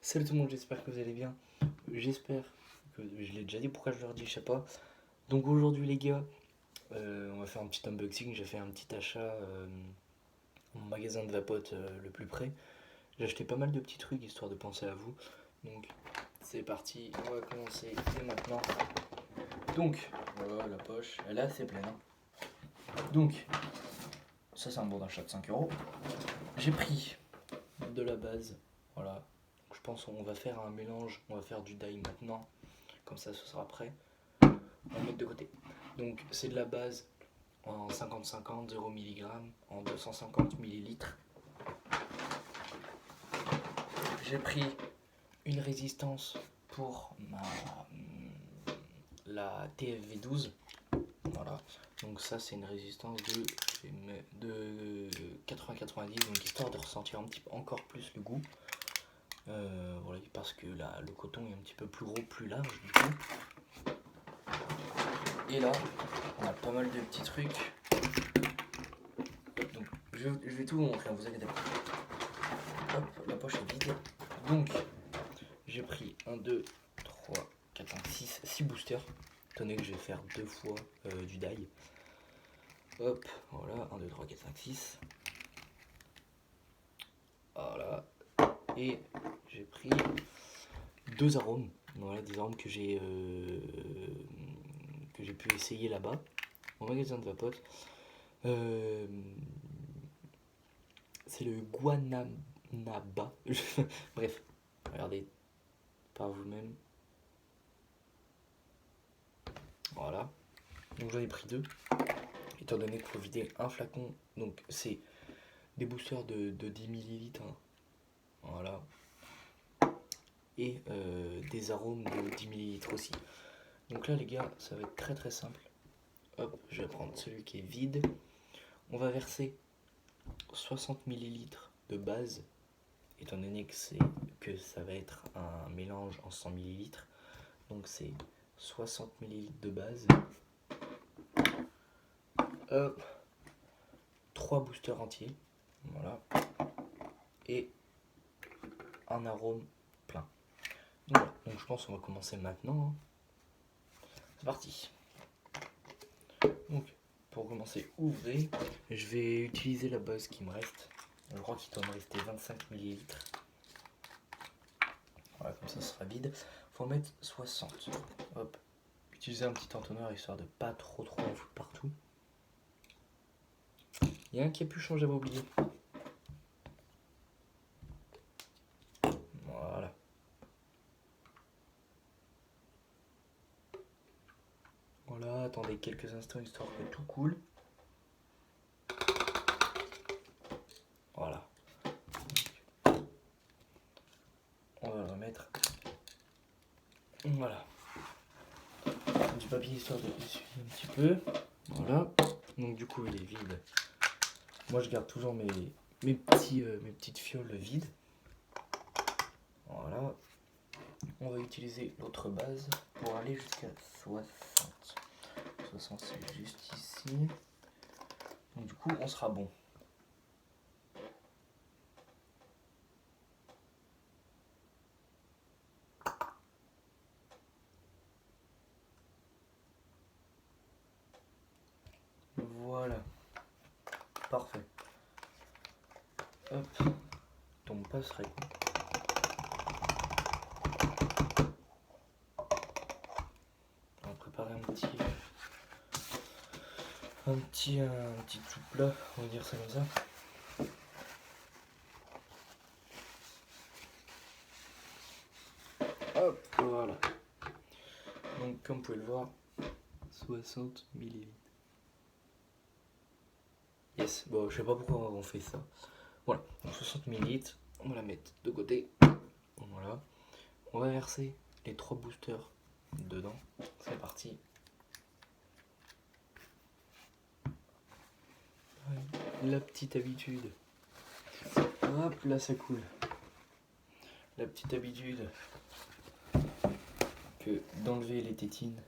Salut tout le monde, j'espère que vous allez bien. J'espère que je l'ai déjà dit, pourquoi je leur dis, je sais pas. Donc aujourd'hui les gars, on va faire un petit unboxing. J'ai fait un petit achat au magasin de Vapote le plus près. J'ai acheté pas mal de petits trucs histoire de penser à vous. Donc c'est parti, on va commencer dès maintenant. Donc voilà la poche, elle est assez pleine. Donc ça c'est un bon d'achat de 5 euros. J'ai pris de la base, voilà. Je pense qu'on va faire un mélange, on va faire du dye maintenant, comme ça ce sera prêt. On va le mettre de côté. Donc c'est de la base en 50-50, 0 mg, en 250 ml. J'ai pris une résistance pour la TFV12. Voilà. Donc ça c'est une résistance de 80-90, donc histoire de ressentir un petit peu encore plus le goût. Voilà, parce que là, le coton est un petit peu plus gros, plus large du coup. Et là, on a pas mal de petits trucs. Donc, je vais tout vous montrer, vous inquiétez pas. Hop, la poche est vide. Donc, j'ai pris 1, 2, 3, 4, 5, 6 boosters. Tenez que je vais faire 2 fois du dye. Hop, voilà, 1, 2, 3, 4, 5, 6. Voilà. Et j'ai pris 2 arômes. Voilà, des arômes que j'ai pu essayer là-bas, au magasin de Vapote. C'est le Guanaba. Bref, regardez par vous-même. Voilà. Donc j'en ai pris 2. Étant donné qu'il faut vider un flacon. Donc c'est des boosters de 10 ml. Hein. Voilà. Et des arômes de 10 ml aussi. Donc là les gars, ça va être très très simple. Hop, je vais prendre celui qui est vide. On va verser 60 ml de base, étant donné que ça va être un mélange en 100 ml. Donc c'est 60 ml de base. Hop, 3 boosters entiers. Voilà. Et un arôme plein. Voilà. Donc je pense qu'on va commencer maintenant. Hein. C'est parti. Donc pour commencer, ouvrez. Je vais utiliser la base qui me reste. Je crois qu'il doit me rester 25 ml. Voilà, comme ça sera vide. Faut en mettre 60. Hop. Utiliser un petit entonnoir histoire de pas trop en foutre partout. Il y a un qui a pu changer, j'avais oublié. Voilà. Voilà, attendez quelques instants histoire que tout coule. Voilà. On va le remettre. Voilà. Du papier histoire de essuyer un petit peu. Voilà. Donc du coup il est vide. Moi je garde toujours mes petites fioles vides. Voilà. On va utiliser l'autre base pour aller jusqu'à 60. 60 c'est juste ici. Donc du coup on sera bon. Voilà. Parfait. Hop. Tombe pas, ce serait cool. On va préparer un petit tout plat, on va dire ça comme ça. Hop, voilà. Donc comme vous pouvez le voir, 60 ml. Yes, bon je sais pas pourquoi on fait ça. Voilà, donc 60 ml, on va la mettre de côté. Voilà. On va verser les 3 boosters dedans. C'est parti. La petite habitude. Hop, là ça coule. La petite habitude que d'enlever les tétines.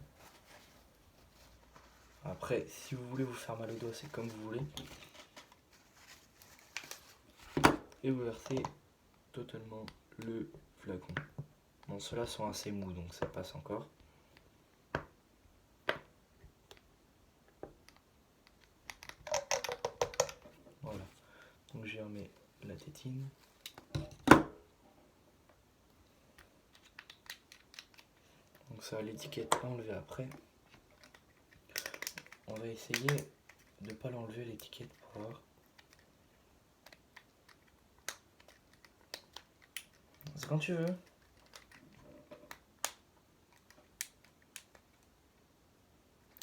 Après, si vous voulez vous faire mal au doigt, c'est comme vous voulez. Et vous versez totalement le flacons. Bon, ceux-là sont assez mous, donc ça passe encore. Voilà. Donc j'ai remis la tétine. Donc ça, l'étiquette à enlever après. On va essayer de ne pas l'enlever l'étiquette pour voir. C'est quand tu veux.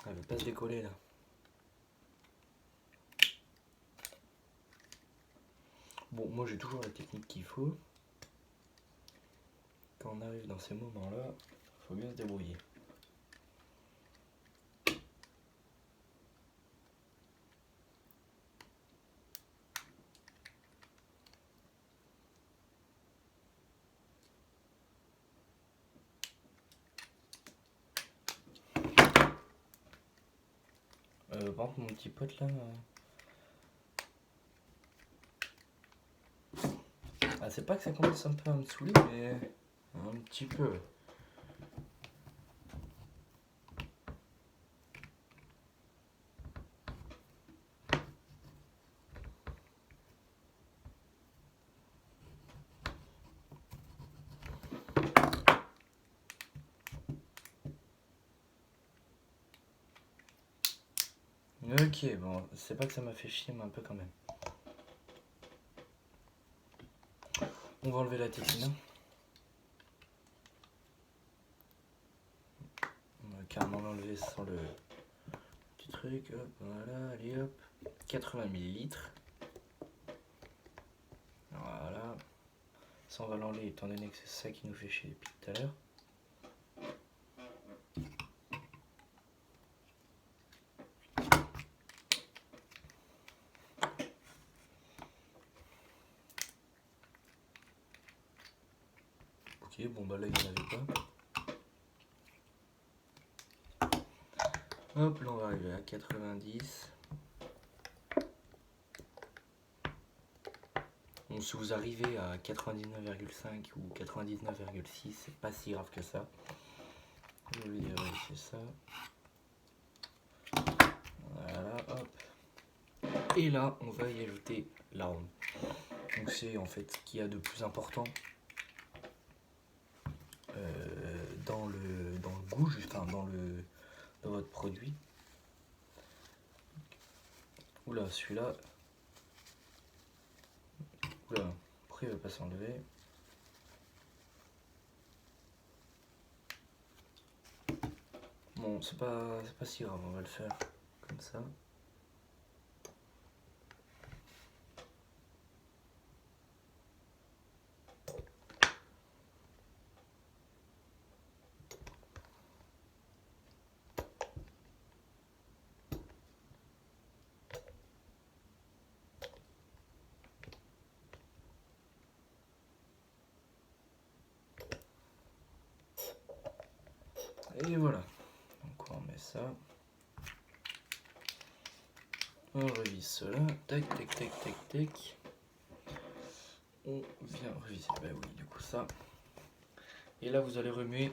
Elle veut pas se décoller là. Bon, moi j'ai toujours la technique qu'il faut. Quand on arrive dans ces moments-là, il faut bien se débrouiller. Par contre, mon petit pote là. Ah, c'est pas que ça commence un peu à me saouler, mais un petit peu. Ok, bon, c'est pas que ça m'a fait chier, mais un peu quand même. On va enlever la tétine. On va carrément l'enlever sans le petit truc. Hop, voilà, allez hop. 80 ml. Voilà. Ça, on va l'enlever étant donné que c'est ça qui nous fait chier depuis tout à l'heure. Ok, bon bah là il n'y en avait pas. Hop, là on va arriver à 90. Bon, si vous arrivez à 99,5 ou 99,6, c'est pas si grave que ça. Je vais vérifier ça. Voilà, hop. Et là, on va y ajouter l'arôme. Donc c'est en fait ce qu'il y a de plus important dans le goût, enfin dans votre produit. Oula, celui-là. Oula, pourquoi il va pas s'enlever? Bon, c'est pas si grave, on va le faire comme ça. Et voilà. Donc on remet ça. On revise cela. Tac, tac, tac, tac, tac. On vient reviser. Bah oui, du coup ça. Et là vous allez remuer.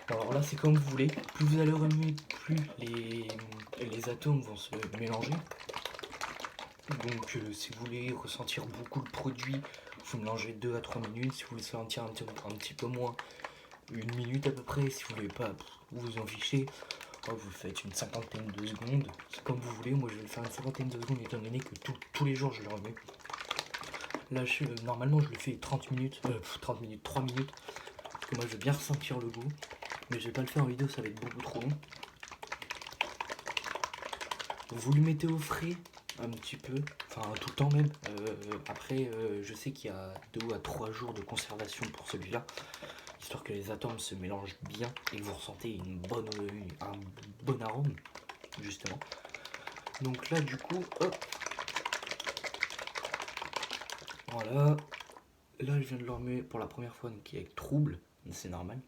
Alors là c'est comme vous voulez. Plus vous allez remuer, plus les atomes vont se mélanger. Donc si vous voulez ressentir beaucoup le produit, vous mélangez 2 à 3 minutes. Si vous voulez sentir un petit peu moins, 1 minute à peu près. Si vous voulez pas, vous en fichez. Vous faites une cinquantaine de secondes. C'est comme vous voulez. Moi je vais le faire une cinquantaine de secondes étant donné que tous les jours je le remue. Là normalement je le fais 30 minutes, 3 minutes. Parce que moi je veux bien ressentir le goût. Mais je vais pas le faire en vidéo, ça va être beaucoup trop long. Vous le mettez au frais un petit peu, enfin tout le temps même. Après, je sais qu'il y a 2 à 3 jours de conservation pour celui-là, histoire que les atomes se mélangent bien et que vous ressentez un bon arôme, justement. Donc là, du coup, hop, voilà. Là, je viens de le remuer pour la première fois, donc il est avec trouble, c'est normal.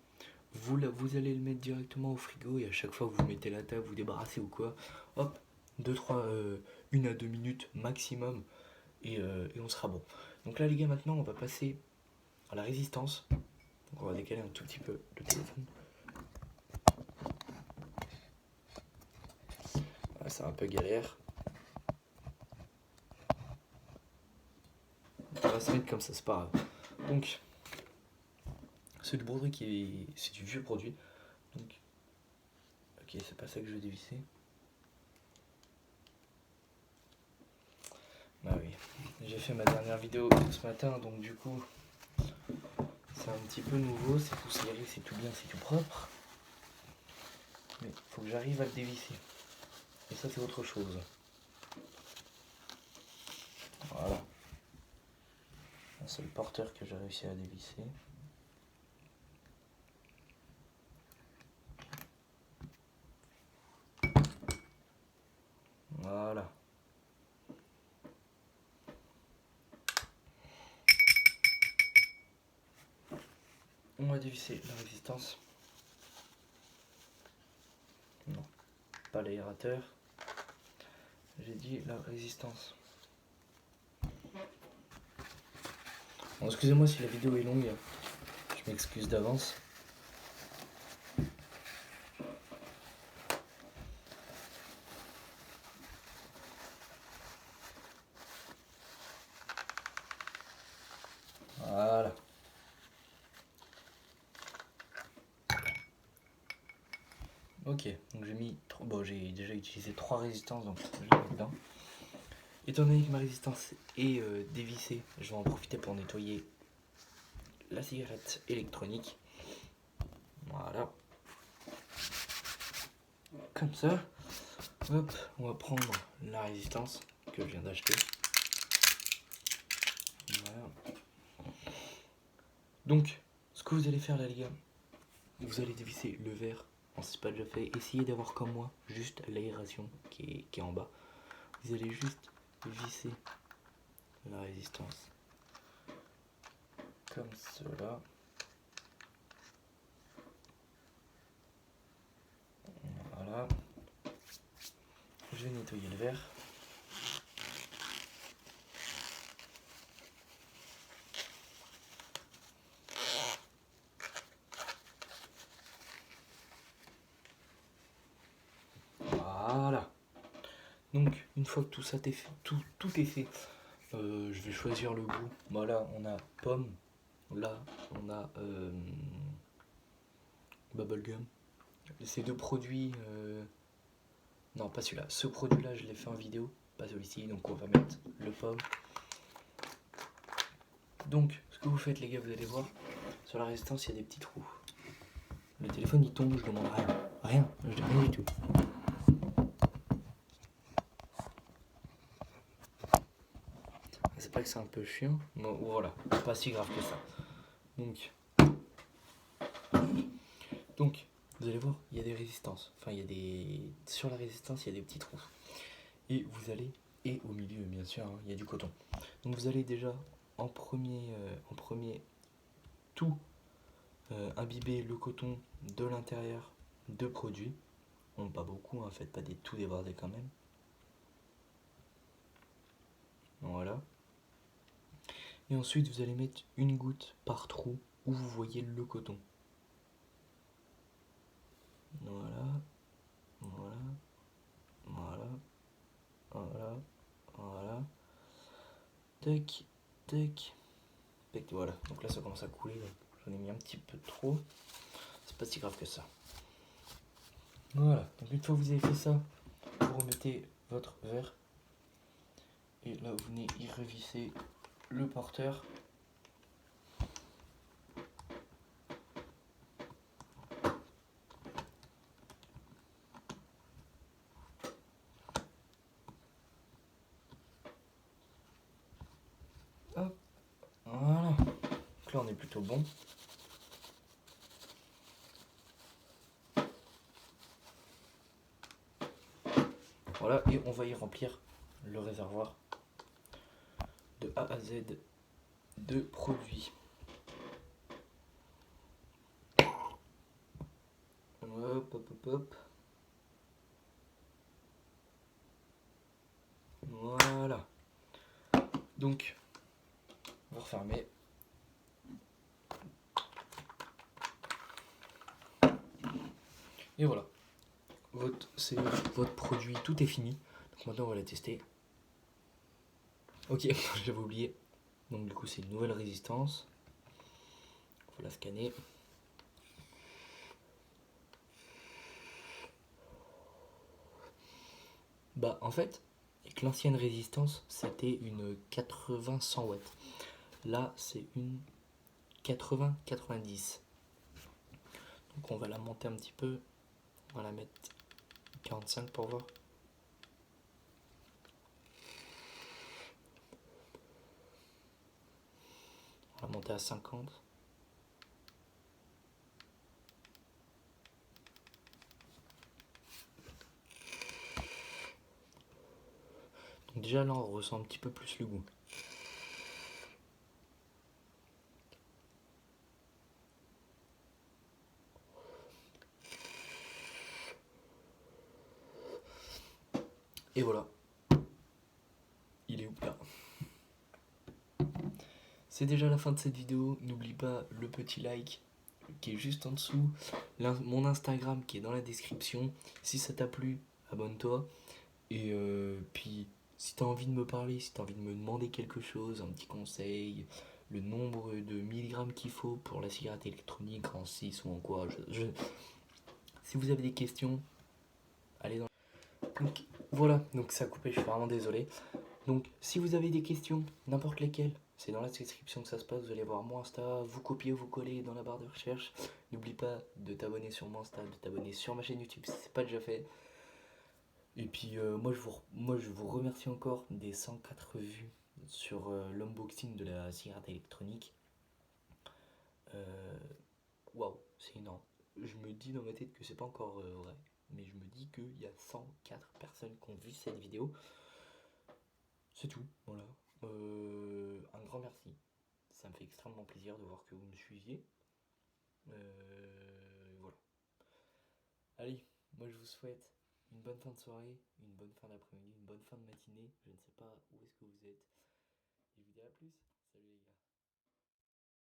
Vous allez le mettre directement au frigo et à chaque fois que vous mettez la table, vous débarrassez ou quoi, hop, 1 à 2 minutes maximum et on sera bon. Donc là les gars, maintenant on va passer à la résistance. Donc on va décaler un tout petit peu le téléphone. Voilà, c'est un peu galère. On va se mettre comme ça, c'est pas grave. Donc, c'est du broderie c'est du vieux produit. Donc, ok, c'est pas ça que je veux dévisser. Ah oui, j'ai fait ma dernière vidéo ce matin, donc du coup, c'est un petit peu nouveau, c'est tout serré, c'est tout bien, c'est tout propre. Mais il faut que j'arrive à le dévisser. Et ça, c'est autre chose. Voilà. C'est le porteur que j'ai réussi à dévisser. Voilà. On va dévisser la résistance. Non, pas l'aérateur. J'ai dit la résistance. Bon, excusez-moi si la vidéo est longue. Je m'excuse d'avance. Voilà. Ok, donc j'ai déjà utilisé 3 résistances, donc je les mets dedans. Étant donné que ma résistance est dévissée, je vais en profiter pour nettoyer la cigarette électronique. Voilà. Comme ça. Hop, on va prendre la résistance que je viens d'acheter. Voilà. Donc, ce que vous allez faire là les gars, vous allez dévisser le verre. Si c'est pas déjà fait, essayez d'avoir comme moi juste l'aération qui est en bas. Vous allez juste visser la résistance comme cela. Voilà. Je vais nettoyer le verre. Voilà. Donc une fois que tout ça est fait, tout est fait, je vais choisir le goût. Voilà, on a pomme. Là, on a bubblegum. Ces deux produits, non pas celui-là. Ce produit-là, je l'ai fait en vidéo, pas celui-ci. Donc on va mettre le pomme. Donc, ce que vous faites les gars, vous allez voir, sur la résistance, il y a des petits trous. Le téléphone il tombe, je demande rien. Rien, je dis rien du tout. C'est pas que c'est un peu chiant, mais voilà, pas si grave que ça. Donc, vous allez voir, il y a des résistances. Enfin, il y a des. Sur la résistance, il y a des petits trous. Et vous allez. Et au milieu, bien sûr, hein, il y a du coton. Donc vous allez déjà en premier tout imbiber le coton de l'intérieur de produits. Bon, pas beaucoup, en fait, pas tout déborder quand même. Voilà. Et ensuite, vous allez mettre une goutte par trou où vous voyez le coton. Voilà. Voilà. Voilà. Voilà. Voilà. Tac. Tac. Tac. Voilà. Donc là, ça commence à couler. J'en ai mis un petit peu trop. C'est pas si grave que ça. Voilà. Donc une fois que vous avez fait ça, vous remettez votre verre. Et là, vous venez y revisser le porteur. Hop. Voilà. Donc là, on est plutôt bon. Voilà, et on va y remplir le réservoir de A à Z de produits. Hop, hop, hop, hop. Voilà. Donc, vous refermez. Et voilà, c'est votre produit, tout est fini. Donc maintenant on va la tester. Ok, j'avais oublié. Donc du coup c'est une nouvelle résistance. Faut la scanner. Bah en fait, avec l'ancienne résistance, c'était une 80-100 watts. Là, c'est une 80-90. Donc on va la monter un petit peu. On va la mettre 45 pour voir. On va la monter à 50. Donc déjà là, on ressent un petit peu plus le goût. Et voilà. Il est où là? C'est déjà la fin de cette vidéo. N'oublie pas le petit like qui est juste en dessous. Mon Instagram qui est dans la description. Si ça t'a plu, abonne-toi. Et puis, si t'as envie de me parler, si t'as envie de me demander quelque chose, un petit conseil, le nombre de milligrammes qu'il faut pour la cigarette électronique en 6 ou en quoi, si vous avez des questions, allez dans... Donc voilà, donc ça a coupé, je suis vraiment désolé. Donc si vous avez des questions, n'importe lesquelles, c'est dans la description que ça se passe, vous allez voir mon Insta, vous copiez, vous collez dans la barre de recherche. N'oublie pas de t'abonner sur mon Insta, de t'abonner sur ma chaîne YouTube si c'est pas déjà fait. Et puis moi je vous remercie encore des 104 vues sur l'unboxing de la cigarette électronique. Waouh, c'est énorme. Je me dis dans ma tête que c'est pas encore vrai, mais je me dis qu'il y a 104 personnes qui ont vu cette vidéo. C'est tout, voilà. Un grand merci. Ça me fait extrêmement plaisir de voir que vous me suiviez. Voilà. Allez, moi je vous souhaite une bonne fin de soirée, une bonne fin d'après-midi, une bonne fin de matinée. Je ne sais pas où est-ce que vous êtes. Et je vous dis à plus. Salut les gars.